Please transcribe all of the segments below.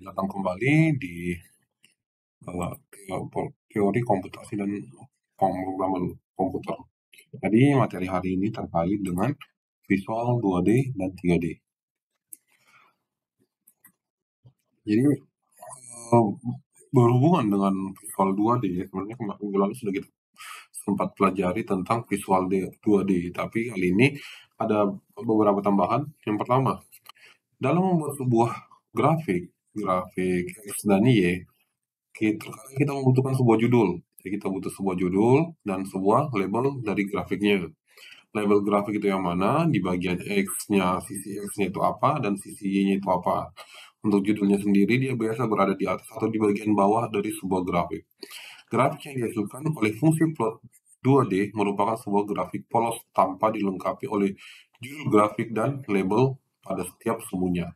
Datang kembali di teori komputasi dan pemrograman komputer. Jadi materi hari ini terkait dengan visual 2D dan 3D. Jadi berhubungan dengan visual 2D, sebenarnya minggu lalu sudah kita sempat pelajari tentang visual 2D, tapi kali ini ada beberapa tambahan. Yang pertama, dalam membuat sebuah grafik X dan Y, kita membutuhkan sebuah judul. Jadi kita butuh sebuah judul dan sebuah label dari grafiknya. Label grafik itu yang mana, di bagian X-nya, sisi X-nya itu apa, dan sisi Y-nya itu apa. Untuk judulnya sendiri, dia biasa berada di atas atau di bagian bawah dari sebuah grafik. Grafik yang dihasilkan oleh fungsi plot 2D merupakan sebuah grafik polos tanpa dilengkapi oleh judul grafik dan label pada setiap sumbunya.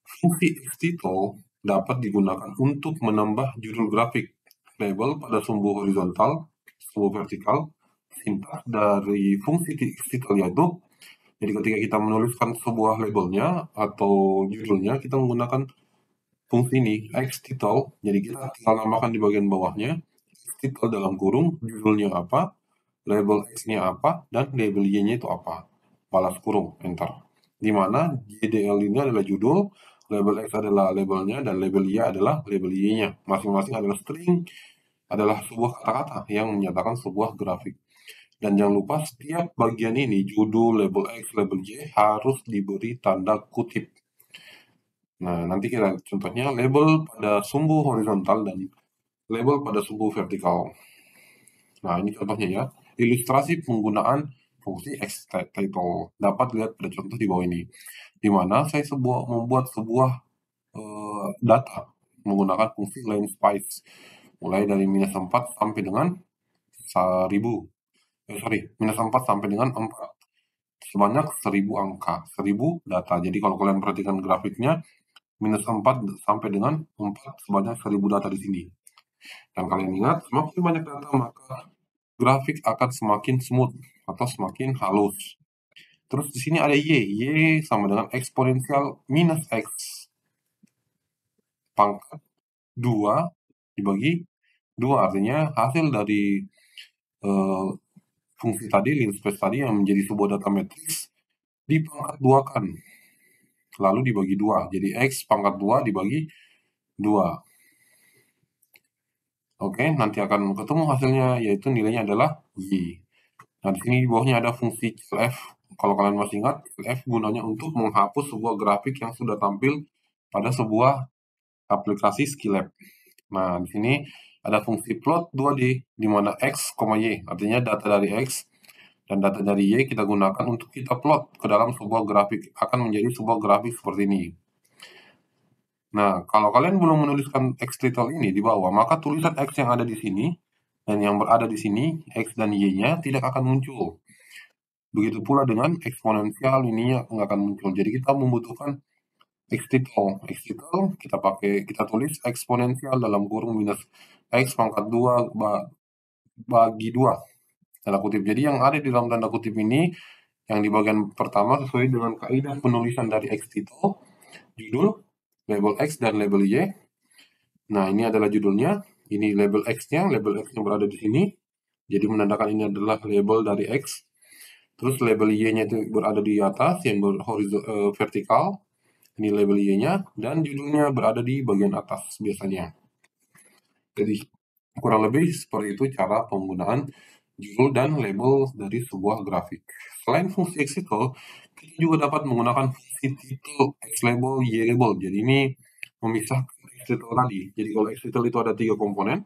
Fungsi X-title dapat digunakan untuk menambah judul grafik, label pada sumbu horizontal, sumbu vertikal. Sintaks dari fungsi X-title yaitu, jadi ketika kita menuliskan sebuah labelnya atau judulnya, kita menggunakan fungsi ini, X-title. Jadi kita tinggal nambahkan di bagian bawahnya, X-title dalam kurung, judulnya apa, label X-nya apa, dan label Y-nya itu apa. Balas kurung, enter. Di mana JDL ini adalah judul, label X adalah labelnya, dan label Y adalah label Y-nya. Masing-masing adalah string, adalah sebuah kata-kata yang menyatakan sebuah grafik. Dan jangan lupa setiap bagian ini, judul, label X, label Y, harus diberi tanda kutip. Nah, nanti kita contohnya label pada sumbu horizontal dan label pada sumbu vertikal. Nah, ini contohnya ya. Ilustrasi penggunaan fungsi X-title dapat dilihat pada contoh di bawah ini, di mana saya membuat sebuah data menggunakan fungsi linspace mulai dari -4 sampai dengan 1000. -4 sampai dengan 4. Sebanyak 1000 angka, 1000 data. Jadi kalau kalian perhatikan grafiknya, -4 sampai dengan 4, sebanyak 1000 data di sini. Dan kalian ingat, semakin banyak data, maka grafik akan semakin smooth atau semakin halus. Terus di sini ada Y sama dengan eksponensial minus X pangkat 2 dibagi 2, artinya hasil dari fungsi tadi, linspace tadi yang menjadi sebuah data matrix dipangkat 2-kan, lalu dibagi 2, jadi X pangkat 2 dibagi 2. Oke, nanti akan ketemu hasilnya, yaitu nilainya adalah Y. Nah, di sini di bawahnya ada fungsi clf. Kalau kalian masih ingat, clf gunanya untuk menghapus sebuah grafik yang sudah tampil pada sebuah aplikasi Skylab. Nah, di sini ada fungsi plot 2D, di mana X, Y, artinya data dari X dan data dari Y kita gunakan untuk kita plot ke dalam sebuah grafik. Akan menjadi sebuah grafik seperti ini. Nah, kalau kalian belum menuliskan X-title ini di bawah, maka tulisan X yang ada di sini dan yang berada di sini, X dan Y-nya tidak akan muncul. Begitu pula dengan eksponensial, ininya nggak akan muncul. Jadi kita membutuhkan X-title. X-title kita tulis eksponensial dalam kurung minus X pangkat 2 bagi 2. Tanda kutip. Jadi yang ada di dalam tanda kutip ini, yang di bagian pertama sesuai dengan kaidah penulisan dari X-title, judul, label X dan label Y. Nah, ini adalah judulnya, ini label X-nya, label X yang berada di sini. Jadi menandakan ini adalah label dari X. Terus label Y-nya itu berada di atas, yang vertikal. Ini label Y-nya, dan judulnya berada di bagian atas biasanya. Jadi kurang lebih seperti itu cara penggunaan judul dan label dari sebuah grafik. Selain fungsi X-title, kita juga dapat menggunakan fungsi title, X-label, Y-label. Jadi ini memisahkan X-title tadi. Jadi kalau X-title itu ada 3 komponen,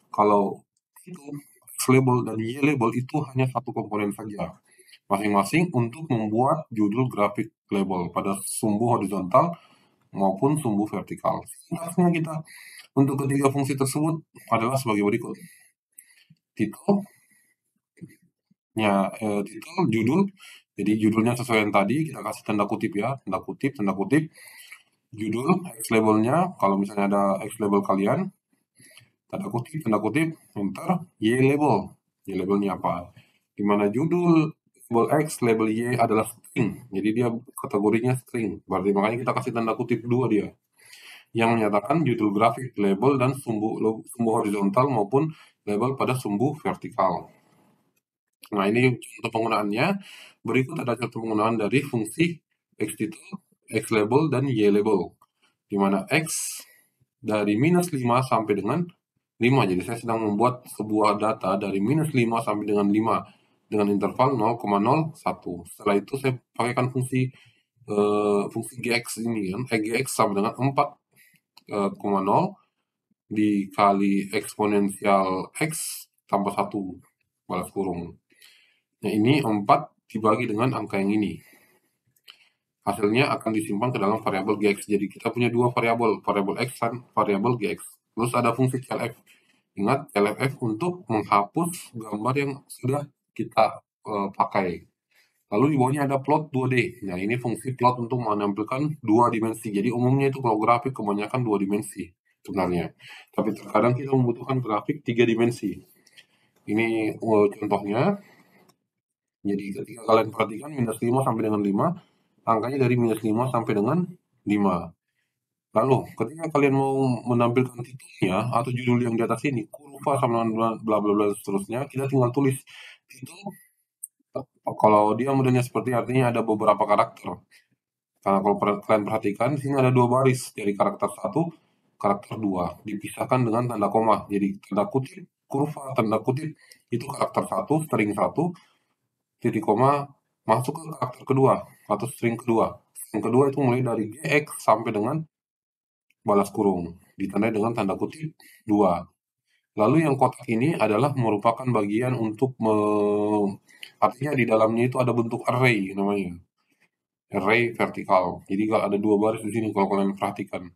kalau title, X-label, dan Y-label itu hanya 1 komponen saja. Masing-masing untuk membuat judul grafik label pada sumbu horizontal maupun sumbu vertikal. Sintaksnya kita untuk ketiga fungsi tersebut adalah sebagai berikut. Title, title, judul. Jadi judulnya sesuai yang tadi, kita kasih tanda kutip ya, tanda kutip. Judul, X-labelnya, kalau misalnya ada X-label kalian, tanda kutip, enter, Y-label. Y-labelnya apa? Dimana judul, label X, label Y adalah string. Jadi dia kategorinya string. Berarti makanya kita kasih tanda kutip 2 dia. yang menyatakan judul grafik, label, dan sumbu horizontal maupun label pada sumbu vertikal. Nah, ini contoh penggunaannya. Berikut ada contoh penggunaan dari fungsi xtitle, xlabel, dan ylabel, di mana x dari -5 sampai dengan 5. Jadi saya sedang membuat sebuah data dari -5 sampai dengan 5 dengan interval 0,01. Setelah itu saya pakaikan fungsi gx ini kan, gx sama dengan 4,0 dikali eksponensial x tambah 1 balas kurung. Nah, ini 4 dibagi dengan angka yang ini. Hasilnya akan disimpan ke dalam variabel gx. Jadi kita punya dua variabel x dan variabel gx. Terus ada fungsi clf. Ingat, clf untuk menghapus gambar yang sudah kita pakai. Lalu di bawahnya ada plot 2D. Nah, ini fungsi plot untuk menampilkan dua dimensi. Jadi umumnya itu kalau grafik kebanyakan dua dimensi sebenarnya. Tapi terkadang kita membutuhkan grafik 3 dimensi. Ini contohnya. Jadi ketika kalian perhatikan -5 sampai dengan 5, angkanya dari -5 sampai dengan 5. Lalu ketika kalian mau menampilkan titelnya atau judul yang di atas ini, kurva sama dengan bla bla bla seterusnya, kita tinggal tulis titel. Kalau dia modelnya seperti artinya ada beberapa karakter. Karena kalau kalian perhatikan di sini ada 2 baris dari karakter 1, karakter 2 dipisahkan dengan tanda koma. Jadi tanda kutip kurva, tanda kutip itu karakter 1, string 1, titik koma masuk ke karakter kedua atau string kedua. String kedua itu mulai dari gx sampai dengan balas kurung, ditandai dengan tanda kutip 2. Lalu yang kotak ini adalah merupakan bagian untuk artinya di dalamnya itu ada bentuk array namanya. Array vertikal. Jadi kalau ada 2 baris di sini kalau kalian perhatikan.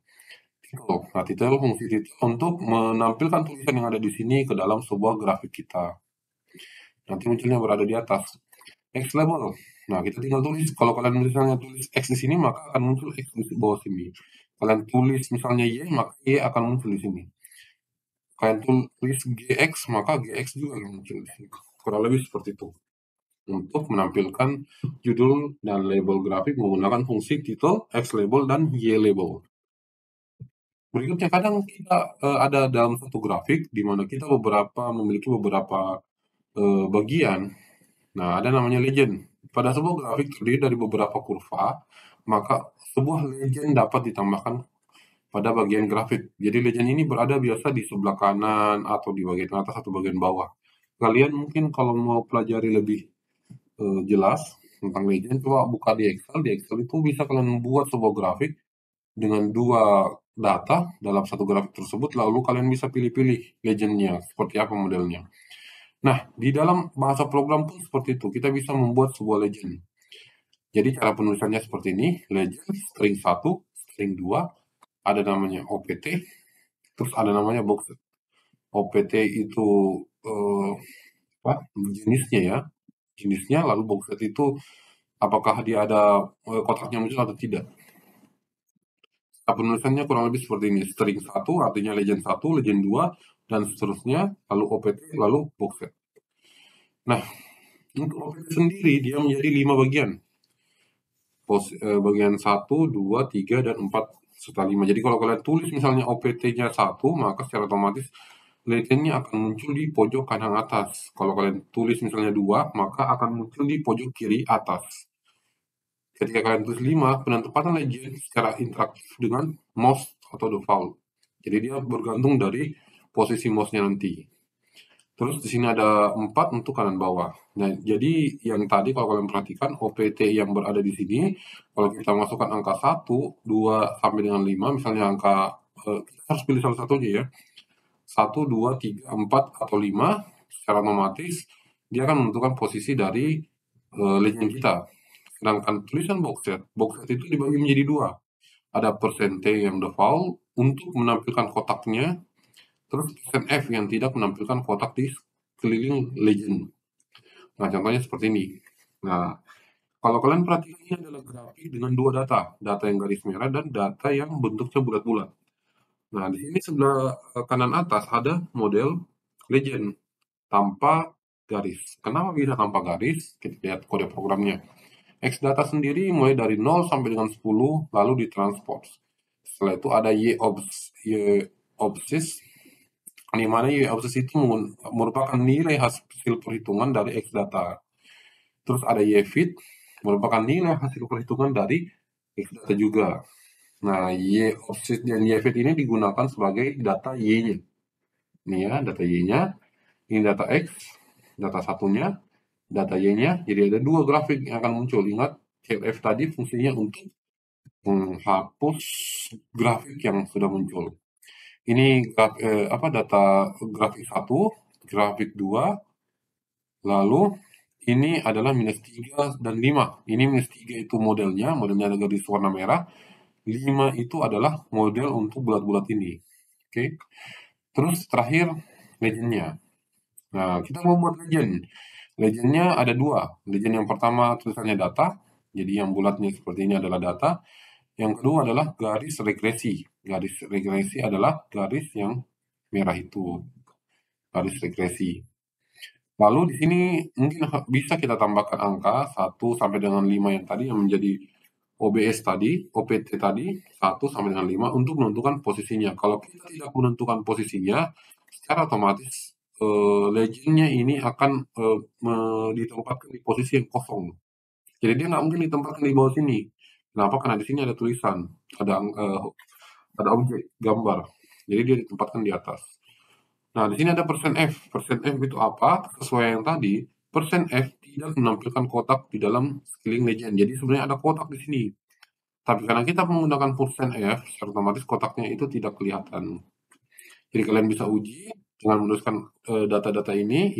Titel. Nah, titel fungsi titel untuk menampilkan tulisan yang ada di sini ke dalam sebuah grafik kita. Nanti munculnya berada di atas. Xlabel. Nah, kita tinggal tulis. Kalau kalian misalnya tulis X di sini, maka akan muncul X di bawah sini. Kalian tulis misalnya Y, maka Y akan muncul di sini. Kalian tulis GX, maka GX juga akan muncul di sini. Kurang lebih seperti itu. Untuk menampilkan judul dan label grafik menggunakan fungsi title, xlabel, dan ylabel. Berikutnya, kadang kita ada dalam satu grafik di mana kita memiliki beberapa bagian. Nah, ada namanya legend. Pada sebuah grafik terdiri dari beberapa kurva, maka sebuah legend dapat ditambahkan pada bagian grafik. Jadi legend ini berada biasa di sebelah kanan atau di bagian atas atau bagian bawah. Kalian mungkin kalau mau pelajari lebih jelas tentang legend, coba buka di Excel. Di Excel itu bisa kalian membuat sebuah grafik dengan 2 data dalam satu grafik tersebut, lalu kalian bisa pilih-pilih legendnya, seperti apa modelnya. Nah, di dalam bahasa program pun seperti itu, kita bisa membuat sebuah legend. Jadi cara penulisannya seperti ini, legend, string 1, string 2, ada namanya OPT, terus ada namanya box. OPT itu jenisnya ya, jenisnya, lalu box itu apakah dia ada kotaknya muncul atau tidak. Penulisannya kurang lebih seperti ini, string 1 artinya legend 1, legend 2, dan seterusnya, lalu OPT, lalu box. Nah, untuk OPT sendiri dia menjadi 5 bagian. Bagian 1, 2, 3, dan 4 serta 5. Jadi kalau kalian tulis misalnya OPT-nya 1, maka secara otomatis legendnya akan muncul di pojok kanan atas. Kalau kalian tulis misalnya 2, maka akan muncul di pojok kiri atas. Ketika kalian tulis 5, penempatan legend secara interaktif dengan mouse atau default. Jadi dia bergantung dari posisi mouse-nya nanti. Terus di sini ada 4 untuk kanan bawah. Nah, jadi yang tadi kalau kalian perhatikan OPT yang berada di sini, kalau kita masukkan angka 1, 2 sampai dengan 5, misalnya angka kita harus pilih salah satu aja ya. 1, 2, 3, 4 atau 5, secara otomatis dia akan menentukan posisi dari legend kita. Sedangkan tulisan boxset itu dibagi menjadi 2. Ada %T yang default untuk menampilkan kotaknya, terus %F yang tidak menampilkan kotak di sekeliling legend. Nah, contohnya seperti ini. Nah, kalau kalian perhatikan ini adalah grafik dengan 2 data yang garis merah dan data yang bentuknya bulat-bulat. Nah, di sini sebelah kanan atas ada model legend tanpa garis. Kenapa bisa tanpa garis? Kita lihat kode programnya. Xdata sendiri mulai dari 0 sampai dengan 10, lalu ditranspose. Setelah itu ada Y obsis, di mana Y obsis itu merupakan nilai hasil perhitungan dari X data. Terus ada Y fit, merupakan nilai hasil perhitungan dari X data juga. Nah, Y obsis dan Y fit ini digunakan sebagai data Y-nya. Ini ya, data Y-nya. Ini data X, data satunya, data Y-nya. Jadi ada dua grafik yang akan muncul. Ingat, CLF tadi fungsinya untuk menghapus grafik yang sudah muncul. Ini data grafik 1, grafik 2, lalu ini adalah -3 dan 5. Ini -3 itu modelnya ada garis warna merah. 5 itu adalah model untuk bulat-bulat ini. Oke. Terus terakhir legendnya. Nah, kita mau buat legend. Legendnya ada dua. Legend yang pertama tulisannya data. Jadi yang bulatnya seperti ini adalah data. Yang kedua adalah garis regresi. Garis regresi adalah garis yang merah itu. Garis regresi. Lalu di sini mungkin bisa kita tambahkan angka 1 sampai dengan 5 yang tadi yang menjadi OBS tadi, OPT tadi 1 sampai dengan 5 untuk menentukan posisinya. Kalau kita tidak menentukan posisinya, secara otomatis legendnya ini akan ditempatkan di posisi yang kosong. Jadi dia nggak mungkin ditempatkan di bawah sini. Kenapa? Karena di sini ada tulisan, ada objek gambar. Jadi dia ditempatkan di atas. Nah, di sini ada persen %F. Persen %F itu apa? Sesuai yang tadi, persen %F tidak menampilkan kotak di dalam sekeliling legend. Jadi sebenarnya ada kotak di sini. Tapi karena kita menggunakan persen %F, otomatis kotaknya itu tidak kelihatan. Jadi kalian bisa uji dengan menuliskan data-data ini,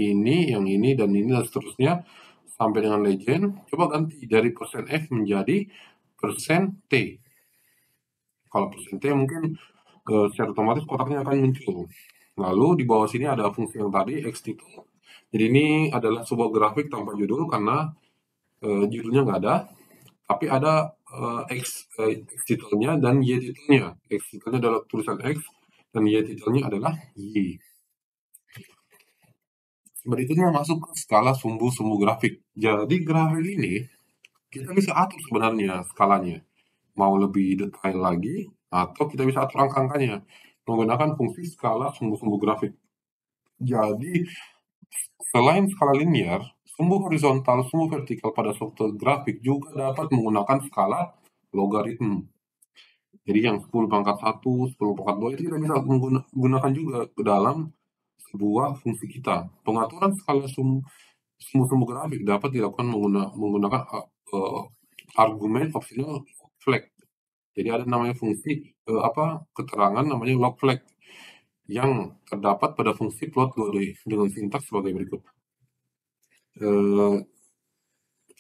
yang ini, dan seterusnya sampai dengan legend. Coba ganti dari persen %F menjadi persen %T. Kalau persen %T mungkin secara otomatis kotaknya akan muncul. Lalu di bawah sini ada fungsi yang tadi, X title. Jadi ini adalah sebuah grafik tanpa judul karena judulnya nggak ada. Tapi ada X title-nya dan Y title-nya. X title-nya adalah tulisan X dan Y title-nya adalah Y. Berikutnya masuk ke skala sumbu-sumbu grafik. Jadi grafik ini kita bisa atur sebenarnya skalanya. Mau lebih detail lagi atau kita bisa atur angka-angkanya menggunakan fungsi skala sumbu-sumbu grafik. Jadi selain skala linear, sumbu horizontal, sumbu vertikal pada suatu grafik juga dapat menggunakan skala logaritma. Jadi yang 10 pangkat 1, 10 pangkat 2 itu kita bisa menggunakan juga ke dalam sebuah fungsi kita. Pengaturan skala sumbu grafik dapat dilakukan menggunakan argumen optional flag. Jadi ada namanya fungsi keterangan namanya log flag yang terdapat pada fungsi plot 2D dengan sintaks sebagai berikut.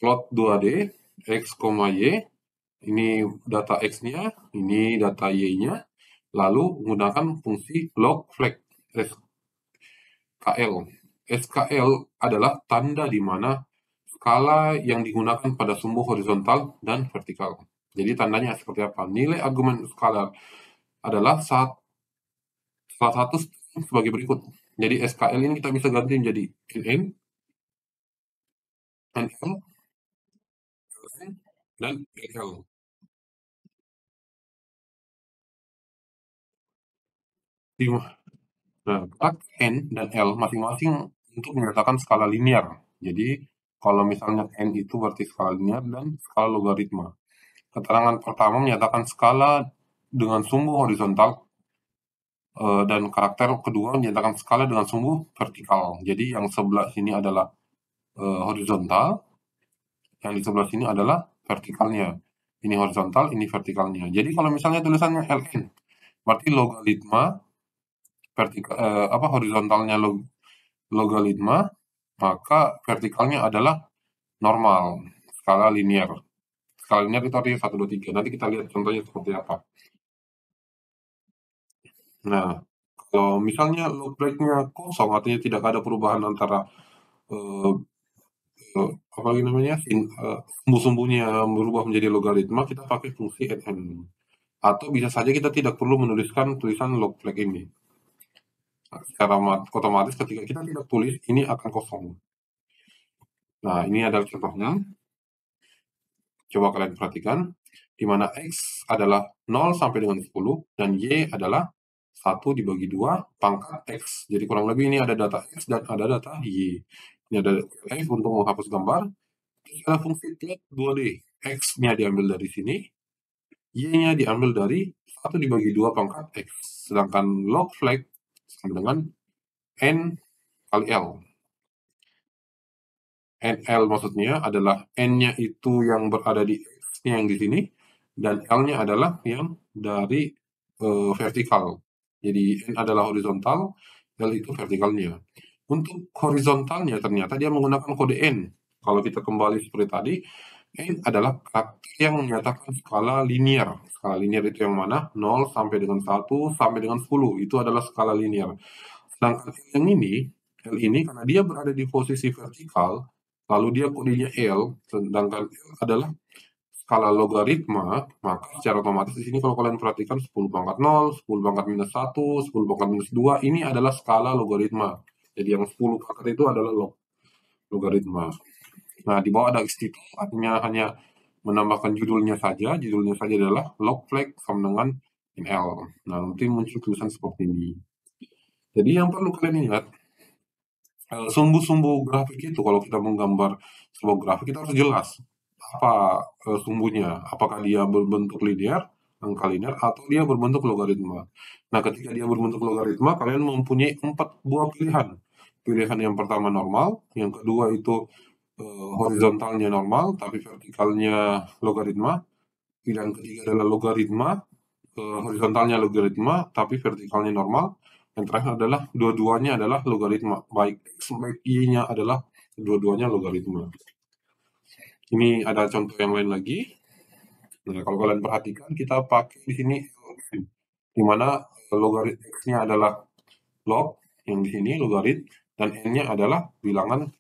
Plot 2D X, Y, ini data X-nya, ini data Y-nya, lalu menggunakan fungsi log flag SKL. SKL adalah tanda di mana skala yang digunakan pada sumbu horizontal dan vertikal. Jadi tandanya seperti apa? Nilai argumen skala adalah salah satu sebagai berikut. Jadi SKL ini kita bisa ganti menjadi NN, NL, dan LL. Nah, N dan L masing-masing untuk menyatakan skala linear. Jadi kalau misalnya N itu berarti skala linear dan skala logaritma. Keterangan pertama menyatakan skala dengan sumbu horizontal dan karakter kedua menyatakan skala dengan sumbu vertikal. Jadi yang sebelah sini adalah horizontal, yang di sebelah sini adalah vertikalnya. Ini horizontal, ini vertikalnya. Jadi kalau misalnya tulisannya LN, berarti logaritma horizontalnya logaritma, maka vertikalnya adalah normal, skala linear. Skala linear itu artinya 1, 2, 3. Nanti kita lihat contohnya seperti apa. Nah, kalau misalnya log break-nya kosong, artinya tidak ada perubahan antara sumbu-sumbunya berubah menjadi logaritma, kita pakai fungsi NN. Atau bisa saja kita tidak perlu menuliskan tulisan log flag ini. Nah, secara otomatis ketika kita tidak tulis, ini akan kosong. Nah, ini adalah contohnya. Coba kalian perhatikan. di mana X adalah 0 sampai dengan 10, dan Y adalah 1 dibagi 2 pangkat X. Jadi kurang lebih ini ada data X dan ada data Y. Ini ada F untuk menghapus gambar. Ada fungsi plot 2D. X-nya diambil dari sini, Y-nya diambil dari 1 dibagi 2 pangkat X. Sedangkan log flag sama dengan N kali L. NL maksudnya adalah N-nya itu yang berada di X-nya yang di sini, dan L-nya adalah yang dari vertikal. Jadi N adalah horizontal, L itu vertikalnya. Untuk horizontalnya ternyata dia menggunakan kode N. Kalau kita kembali seperti tadi, N adalah karakter yang menyatakan skala linear. Skala linear itu yang mana? 0 sampai dengan 1 sampai dengan 10. Itu adalah skala linear. Sedangkan L ini karena dia berada di posisi vertikal, lalu dia kodenya L, sedangkan L adalah skala logaritma, maka secara otomatis di sini kalau kalian perhatikan 10 pangkat 0, 10 pangkat minus 1, 10 pangkat minus 2, ini adalah skala logaritma. Jadi yang 10 pangkat itu adalah logaritma. Nah, di bawah ada X title, artinya hanya menambahkan judulnya saja adalah log flag sama dengan NL. Nah, nanti muncul tulisan seperti ini. Jadi yang perlu kalian ingat, sumbu-sumbu grafik itu kalau kita menggambar sebuah grafik, kita harus jelas apa sumbunya, apakah dia berbentuk linear, angka linear, atau dia berbentuk logaritma. Nah, ketika dia berbentuk logaritma, kalian mempunyai 4 buah pilihan. Pilihan yang pertama normal, yang kedua itu horizontalnya normal, tapi vertikalnya logaritma. Pilihan ketiga adalah logaritma, horizontalnya logaritma, tapi vertikalnya normal. Yang terakhir adalah dua-duanya adalah logaritma, baik X baik Y-nya adalah dua-duanya logaritma. Ini ada contoh yang lain lagi. Nah, kalau kalian perhatikan, kita pakai di sini di mana logaritma X-nya adalah log, yang di sini logarit, dan N-nya adalah bilangan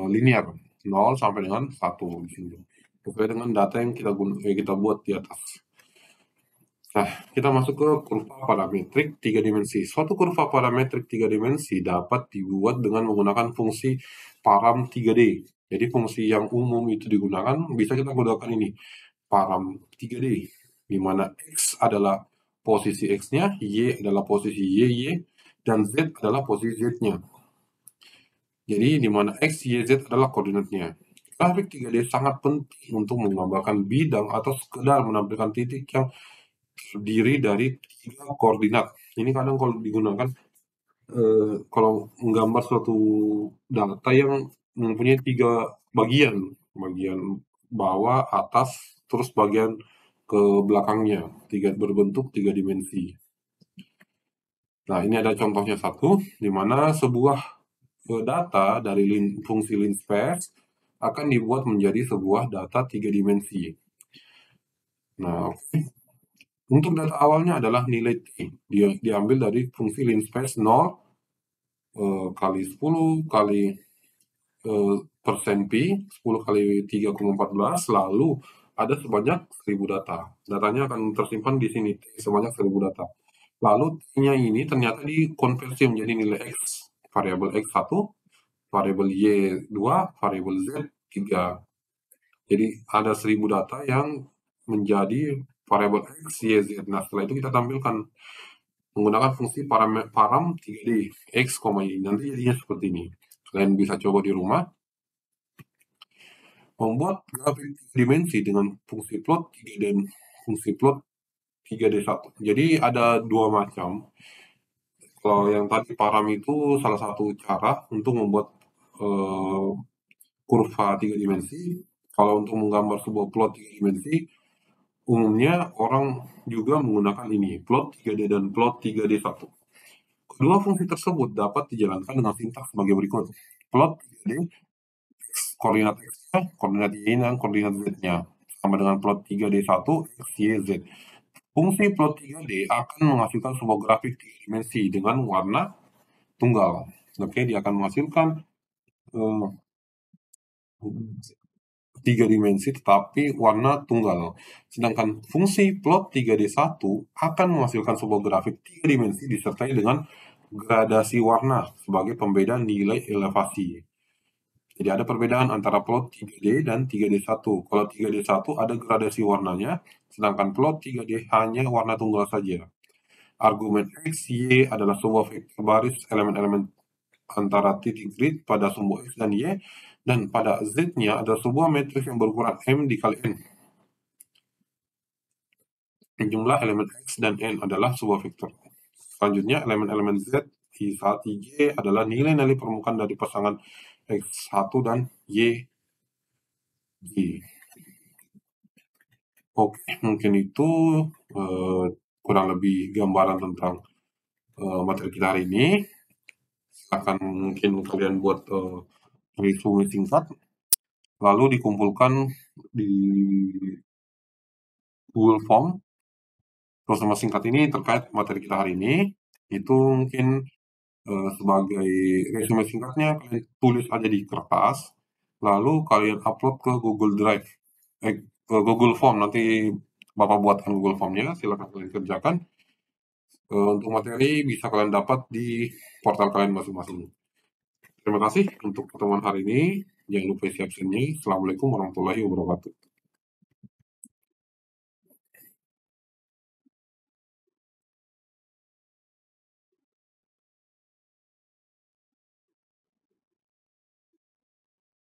linear, 0 sampai dengan 1 di sini. Sesuai dengan data yang kita buat di atas. Nah, kita masuk ke kurva parametrik 3 dimensi. Suatu kurva parametrik 3 dimensi dapat dibuat dengan menggunakan fungsi param 3D. Jadi fungsi yang umum itu digunakan, bisa kita gunakan ini, param 3D, di mana X adalah posisi X-nya, Y adalah posisi Y, dan Z adalah posisi Z-nya. Jadi di mana X, Y, Z adalah koordinatnya. Grafik 3D sangat penting untuk menggambarkan bidang atau sekedar menampilkan titik yang terdiri dari 3 koordinat. Ini kadang kalau digunakan kalau menggambar suatu data yang mempunyai 3 bagian bawah, atas, terus bagian ke belakangnya, berbentuk 3 dimensi. Nah, ini ada contohnya satu, di mana sebuah data dari fungsi linspace akan dibuat menjadi sebuah data 3 dimensi. Nah, untuk data awalnya adalah nilai T. Dia diambil dari fungsi linspace 0 kali 10 kali persen Pi, 10 kali 3,14, lalu ada sebanyak 1000 data. Datanya akan tersimpan di sini, sebanyak 1000 data. Lalu T-nya ini ternyata dikonversi menjadi nilai X, variabel X1, variabel Y2, variabel Z3. Jadi ada 1000 data yang menjadi variabel X, Y, Z. Nah, setelah itu kita tampilkan menggunakan fungsi param 3D, X, Y. Nanti jadinya seperti ini. Kalian bisa coba di rumah. Membuat grafik 3 dimensi dengan fungsi plot 3 dan fungsi plot 3D1. Jadi ada 2 macam. Kalau yang tadi param itu salah satu cara untuk membuat kurva 3 dimensi. Kalau untuk menggambar sebuah plot 3 dimensi, umumnya orang juga menggunakan ini, plot 3D dan plot 3D1. Kedua fungsi tersebut dapat dijalankan dengan sintaks sebagai berikut. Plot 3D, koordinat X-nya, koordinat Y, dan koordinat Z-nya. Sama dengan plot 3D1, X, Y, Z. Fungsi plot 3D akan menghasilkan sebuah grafik 3 dimensi dengan warna tunggal. Oke, dia akan menghasilkan 3 dimensi tetapi warna tunggal. Sedangkan fungsi plot 3D1 akan menghasilkan sebuah grafik 3 dimensi disertai dengan gradasi warna sebagai pembeda nilai elevasi. Jadi ada perbedaan antara plot 3D dan 3D1. Kalau 3D1 ada gradasi warnanya, sedangkan plot 3D hanya warna tunggal saja. Argumen X, Y adalah sebuah vektor baris elemen-elemen antara titik grid pada sumbu X dan Y, dan pada Z-nya ada sebuah matriks yang berukuran M dikali N. Jumlah elemen X dan N adalah sebuah vektor. Selanjutnya, elemen-elemen Z, I1, Y adalah nilai-nilai permukaan dari pasangan X1 dan Y. Oke, mungkin itu kurang lebih gambaran tentang materi kita hari ini. Akan mungkin kalian buat resume singkat, lalu dikumpulkan di Google Form. Resume singkat ini terkait materi kita hari ini. Itu mungkin sebagai resume singkatnya kalian tulis aja di kertas, lalu kalian upload ke Google Drive, ke Google Form. Nanti Bapak buatkan Google Formnya, silakan kalian kerjakan. Untuk materi bisa kalian dapat di portal kalian masing-masing. Terima kasih untuk pertemuan hari ini. Jangan lupa isi absennya. Assalamualaikum warahmatullahi wabarakatuh.